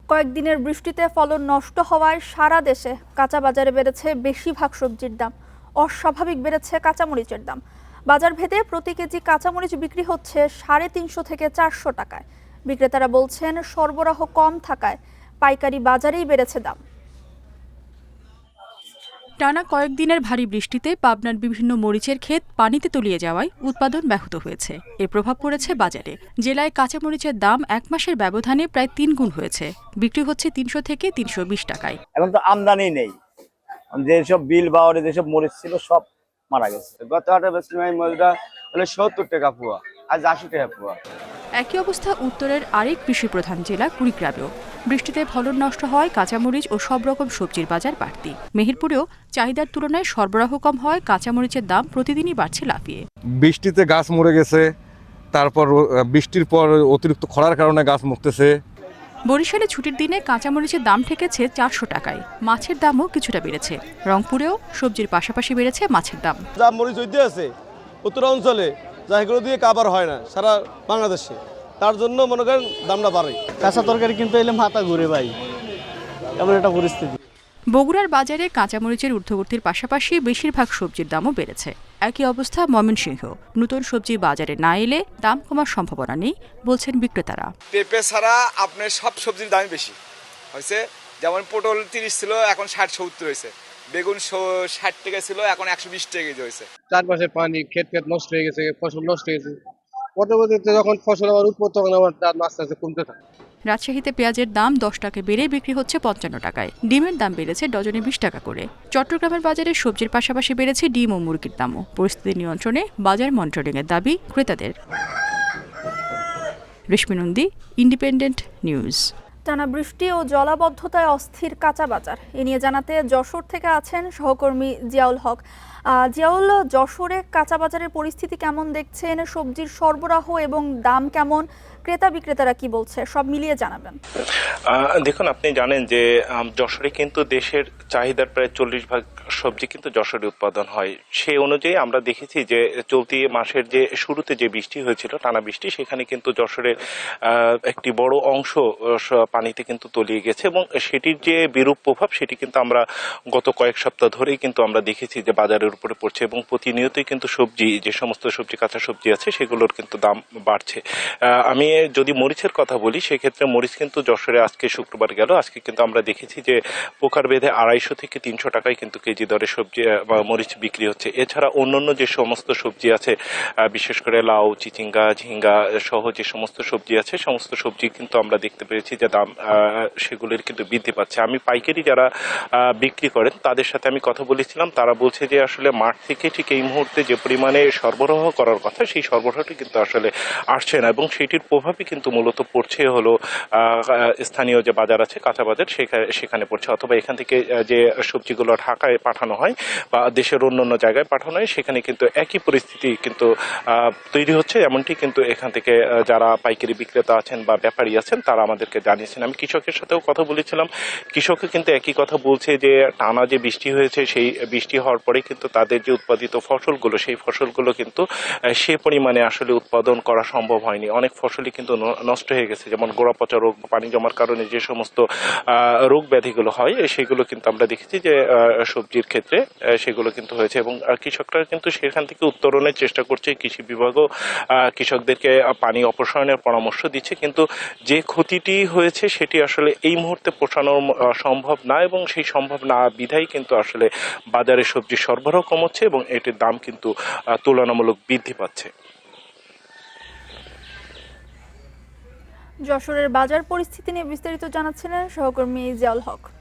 কয়েকদিনের বৃষ্টিতে ফলন নষ্ট হওয়ায় সারা দেশে কাঁচা বাজারে বেড়েছে বেশিরভাগ সবজির দাম। অস্বাভাবিক বেড়েছে কাঁচামরিচের দাম। বাজার ভেদে প্রতি কেজি কাঁচামরিচ বিক্রি হচ্ছে 350 থেকে 400 টাকায়। বিক্রেতারা বলছেন সরবরাহ কম থাকায় পাইকারি বাজারেই বেড়েছে দাম। টানা কয়েকদিনের ভারী বৃষ্টিতে পাবনার বিভিন্ন মরিচের ক্ষেত পানিতে তলিয়ে যাওয়ায় উৎপাদন ব্যাহত হয়েছে। এর প্রভাব পড়েছে বাজারে। জেলায় কাঁচামরিচের দাম 1 মাসের ব্যবধানে প্রায় 3 গুণ হয়েছে। বিক্রি হচ্ছে 300 থেকে 320 টাকায়। এখন তো আমদানি নেই, যেসব বিল বাওয়ারে যেসব মরিচ ছিল সব মারা গেছে। গত হাটে বেশিরভাগ মরিচটা হলো 70 টাকা পোয়া, আজ 80 টাকা পোয়া। একই অবস্থা উত্তরের আরেক কৃষি প্রধান জেলা কুড়িগ্রামেও। বৃষ্টিতে ফলন নষ্ট হওয়ায় কাঁচামরিচ ও সব রকম সবজির বাজার বাড়তি। মেহেরপুরেও চাহিদার তুলনায় সরবরাহ কম হওয়ায় কাঁচামরিচের দাম প্রতিদিনই বাড়ছে লাফিয়ে। বৃষ্টিতে গাছ মরে গেছে, তারপর বৃষ্টির পর অতিরিক্ত খরার কারণে গাছ মরতেছে। বরিশালে ছুটির দিনে কাঁচামরিচের দাম ঠেকেছে 400 টাকায়। মাছের দামও কিছুটা বেড়েছে। রংপুরেও সবজির পাশাপাশি বেড়েছে মাছের দাম। যা মরিচ হইতে আছে উত্তরাঞ্চলে, যা এগুলো দিয়ে কাবার হয় না সারা বাংলাদেশে, তার জন্য মনে করেন দামটা বাড়ে। কাঁচা তরকারি কিনতে এলে মাথা ঘুরে ভাই, এমন একটা পরিস্থিতি। বগুড়ার বাজারে কাঁচামরিচের ঊর্ধ্বগতির পাশাপাশি বেশিরভাগ সবজির দামও বেড়েছে। একই অবস্থা ময়মনসিংহ। নতুন সবজি বাজারে না এলে দাম কমার সম্ভাবনা নেই বলছেন বিক্রেতারা। পেঁপে ছাড়া আপনার সব সবজির দামই বেশি হয়েছে। যেমন পটল 30 ছিল, এখন 60-70 হয়েছে। বেগুন 60 টাকা ছিল, এখন 120 টাকা কেজি হয়েছে। চারপাশে পানি, ক্ষেত নষ্ট হয়ে গেছে, ফসল নষ্ট হয়ে গেছে। পরবর্তীতে যখন ফসল আবার উৎপন্ন তখন আমার দাম আস্তে আস্তে কমতে থাকে। রাজশাহীতে পেঁয়াজের দাম 10 টাকা বেড়ে বিক্রি হচ্ছে 55 টাকায়। ডিমের দাম বেড়েছে ডজনে 20 টাকা করে। চট্টগ্রামের বাজারে সবজির পাশাপাশি বেড়েছে ডিম ও মুরগির দামও। পরিস্থিতি নিয়ন্ত্রণে বাজার মনিটরিংয়ের দাবি ক্রেতাদের। রেশমি নন্দী, ইন্ডিপেন্ডেন্ট নিউজ। টানা বৃষ্টি ও জলাবদ্ধতায় অস্থির কাঁচা বাজার। এ নিয়ে জানাতে যশোর থেকে আছেন সহকর্মী জিয়াউল হক। জিয়াউল, যশোরে কাঁচা বাজারের পরিস্থিতি কেমন দেখছেন? সবজির সরবরাহ এবং দাম কেমন? ক্রেতা বিক্রেতারা কি বলছে, সব মিলিয়ে জানাবেন। দেখুন, আপনি জানেন যে যশোরে কিন্তু দেশের চাহিদার প্রায় 40% সবজি কিন্তু যশোরে উৎপাদন হয়। সেই অনুযায়ী আমরা দেখেছি যে চলতি মাসের যে শুরুতে যে বৃষ্টি হয়েছিল, টানা বৃষ্টি, সেখানে কিন্তু যশোরের একটি বড় অংশ পানিতে কিন্তু তলিয়ে গেছে এবং সেটির যে বিরূপ প্রভাব সেটি কিন্তু আমরা গত কয়েক সপ্তাহ ধরেই কিন্তু আমরা দেখেছি যে বাজারের উপরে পড়ছে এবং প্রতিনিয়তই কিন্তু সবজি, যে সমস্ত সবজি, কাঁচা সবজি আছে সেগুলোর কিন্তু দাম বাড়ছে। আমি যদি মরিচের কথা বলি, সেক্ষেত্রে মরিচ কিন্তু যশোরে আজকে শুক্রবার গেল, আজকে কিন্তু আমরা দেখেছি যে প্রকার ভেদে 250 থেকে 300 টাকায় কিন্তু কেজি দরে সবজি মরিচ বিক্রি হচ্ছে। এছাড়া অন্যান্য যে সমস্ত সবজি আছে, বিশেষ করে লাউ, চিচিঙ্গা, ঝিঙ্গা সহ যে সমস্ত সবজি আছে, সমস্ত সবজি কিন্তু আমরা দেখতে পেরেছি যে দাম সেগুলির কিন্তু বৃদ্ধি পাচ্ছে। আমি পাইকারি যারা বিক্রি করেন তাদের সাথে আমি কথা বলেছিলাম, তারা বলছে যে আসলে মাঠ থেকে ঠিক এই মুহূর্তে যে পরিমাণে সরবরাহ করার কথা, সেই সরবরাহটি কিন্তু আসলে আসছে না এবং সেটির প্রভাবই কিন্তু মূলত পড়ছে হলো স্থানীয় যে বাজার আছে, কাঁচা বাজার, সেখানে পড়ছে, অথবা এখান থেকে যে সবজিগুলো ঢাকায় পাঠানো হয় বা দেশের অন্যান্য জায়গায় পাঠানো হয়, সেখানে কিন্তু একই পরিস্থিতি কিন্তু তৈরি হচ্ছে। এমনটি কিন্তু এখান থেকে যারা পাইকারি বিক্রেতা আছেন বা ব্যাপারী আছেন তারা আমাদেরকে জানিয়েছেন। আমি কৃষকের সাথেও কথা বলেছিলাম, কৃষকও কিন্তু একই কথা বলছে যে টানা যে বৃষ্টি হয়েছে, সেই বৃষ্টি হওয়ার পরে কিন্তু তাদের যে উৎপাদিত ফসলগুলো, সেই ফসলগুলো কিন্তু সে পরিমাণে আসলে উৎপাদন করা সম্ভব হয়নি। অনেক ফসলই কিন্তু নষ্ট হয়ে গেছে, যেমন গোড়া পচা রোগ, পানি জমার কারণে যে সমস্ত রোগ ব্যাধিগুলো হয় সেগুলো কিন্তু আমরা দেখেছি যে সবজির ক্ষেত্রে সেগুলো কিন্তু হয়েছে এবং কৃষকরা কিন্তু সেখান থেকে উত্তরণের চেষ্টা করছে। কৃষি বিভাগও কৃষকদেরকে পানি অপসারণের পরামর্শ দিচ্ছে, কিন্তু যে ক্ষতিটি হয়েছে সেটি আসলে এই মুহূর্তে পোষানো সম্ভব না এবং সেই সম্ভব না বিধায় কিন্তু আসলে বাজারে সবজির সরবরাহ কমছে এবং এটির দাম কিন্তু তুলনামূলক বৃদ্ধি পাচ্ছে। যশোরের বাজার পরিস্থিতি নিয়ে বিস্তারিত জানাচ্ছিলেন সহকর্মী জিয়াউল হক।